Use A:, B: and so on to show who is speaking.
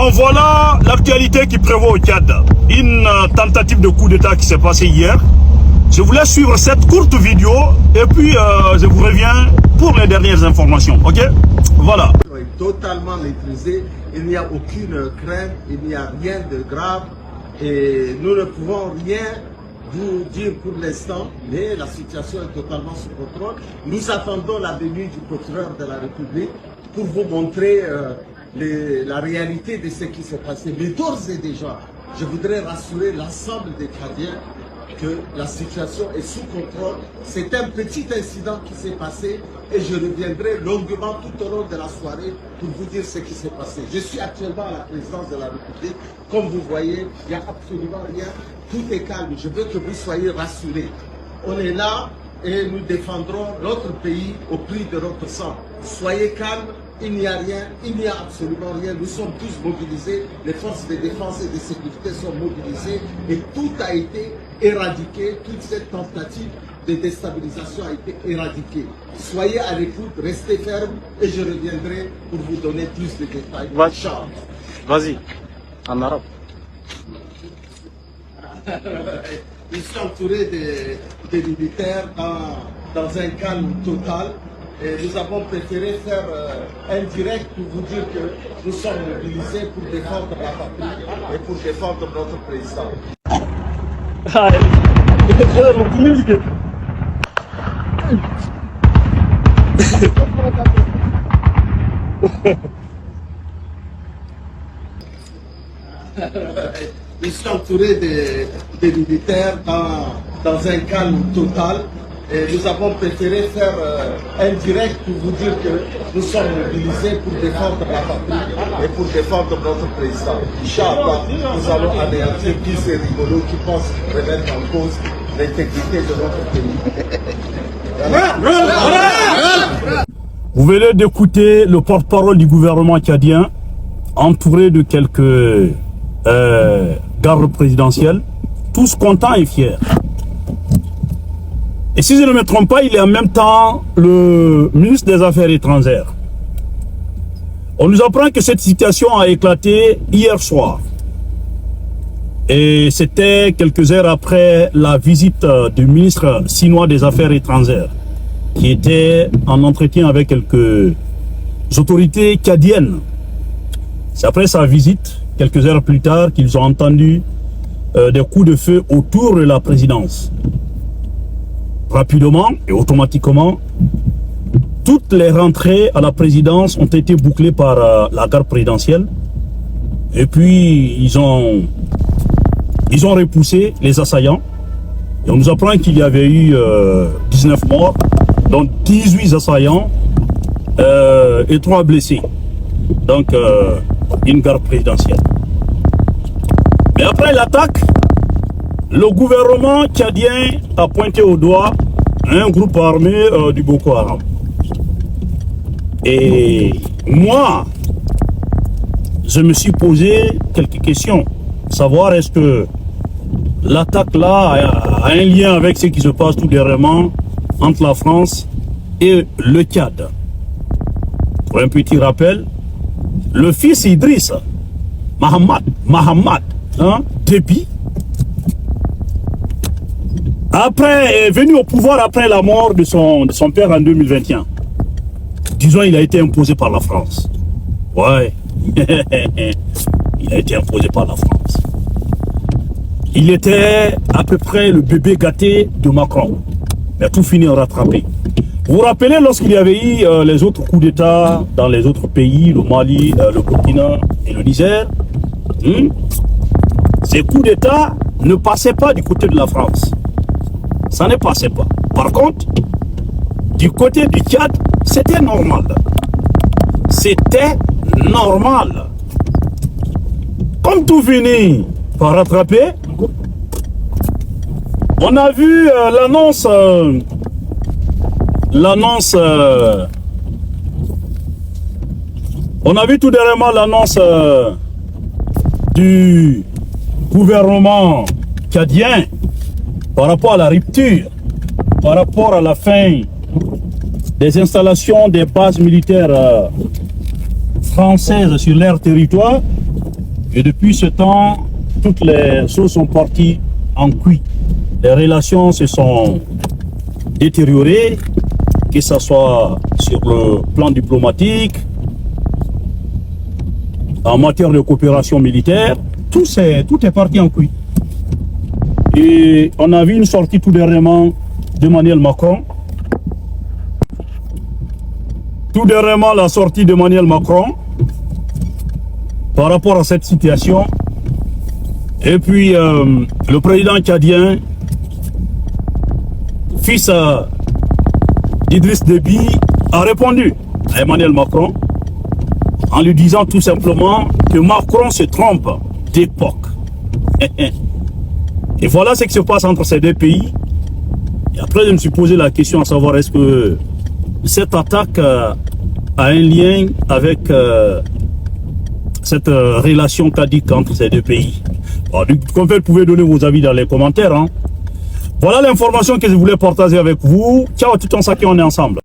A: Bon, voilà l'actualité qui prévaut au Tchad. Une tentative de coup d'État qui s'est passée hier. Je vous laisse suivre cette courte vidéo et puis je vous reviens pour les dernières informations. Ok? Voilà.
B: Est totalement maîtrisé. Il n'y a aucune crainte, il n'y a rien de grave et nous ne pouvons rien vous dire pour l'instant, mais la situation est totalement sous contrôle. Nous attendons la venue du procureur de la République pour vous montrer la réalité de ce qui s'est passé. Mais d'ores et déjà, je voudrais rassurer l'ensemble des Tchadiens que la situation est sous contrôle. C'est un petit incident qui s'est passé et je reviendrai longuement tout au long de la soirée pour vous dire ce qui s'est passé. Je suis actuellement à la présidence de la République. Comme vous voyez, il n'y a absolument rien. Tout est calme. Je veux que vous soyez rassurés. On est là et nous défendrons notre pays au prix de notre sang. Soyez calmes. Il n'y a rien, il n'y a absolument rien. Nous sommes tous mobilisés, les forces de défense et de sécurité sont mobilisées et tout a été éradiqué, toute cette tentative de déstabilisation a été éradiquée. Soyez à l'écoute, restez fermes et je reviendrai pour vous donner plus de détails.
C: Vas-y, en arabe.
B: Ils sont entourés des militaires dans un calme total. Et nous avons préféré faire un direct pour vous dire que nous sommes mobilisés pour défendre la patrie et pour défendre notre président. Ils sont entourés des militaires dans un calme total. Et nous avons préféré faire un direct pour vous dire que nous sommes mobilisés pour défendre la patrie et pour défendre notre président. Inch'Allah, nous allons anéantir tous ces rigolos qui pensent remettre en cause l'intégrité de notre pays.
A: Vous venez d'écouter le porte-parole du gouvernement tchadien, entouré de quelques gardes présidentiels, tous contents et fiers. Et si je ne me trompe pas, il est en même temps le ministre des Affaires étrangères. On nous apprend que cette situation a éclaté hier soir. Et c'était quelques heures après la visite du ministre chinois des Affaires étrangères, qui était en entretien avec quelques autorités tchadiennes. C'est après sa visite, quelques heures plus tard, qu'ils ont entendu des coups de feu autour de la présidence. Rapidement et automatiquement, toutes les rentrées à la présidence ont été bouclées par la garde présidentielle. Et puis, ils ont repoussé les assaillants. Et on nous apprend qu'il y avait eu 19 morts, dont 18 assaillants et 3 blessés. Donc, une garde présidentielle. Mais après l'attaque, le gouvernement tchadien a pointé au doigt un groupe armé du Boko Haram. Et moi, je me suis posé quelques questions. Savoir est-ce que l'attaque là a un lien avec ce qui se passe tout dernièrement entre la France et le Tchad. Pour un petit rappel, le fils Idriss, Mahamad Déby, est venu au pouvoir après la mort de son père en 2021. Disons, il a été imposé par la France. Ouais. Il a été imposé par la France. Il était à peu près le bébé gâté de Macron. Mais tout finit en rattrapé. Vous vous rappelez lorsqu'il y avait eu les autres coups d'État dans les autres pays, le Mali, le Burkina et le Niger, ces coups d'État ne passaient pas du côté de la France. Ça ne passait pas. Par contre, du côté du Tchad, c'était normal. C'était normal. Comme tout finit par rattraper, on a vu l'annonce on a vu tout dernièrement l'annonce du gouvernement tchadien par rapport à la rupture, par rapport à la fin des installations des bases militaires françaises sur leur territoire. Et depuis ce temps, toutes les choses sont parties en couille. Les relations se sont détériorées, que ce soit sur le plan diplomatique, en matière de coopération militaire, tout est parti en couille. Et on a vu une sortie tout dernièrement d'Emmanuel Macron. Tout dernièrement, la sortie d'Emmanuel Macron par rapport à cette situation. Et puis, le président tchadien, fils d'Idriss Déby, a répondu à Emmanuel Macron en lui disant tout simplement que Macron se trompe d'époque. Et voilà ce qui se passe entre ces deux pays. Et après, je me suis posé la question à savoir est-ce que cette attaque a un lien avec cette relation cadique entre ces deux pays. Bon, comme vous pouvez donner vos avis dans les commentaires. Hein. Voilà l'information que je voulais partager avec vous. Ciao tout un sac, on est ensemble.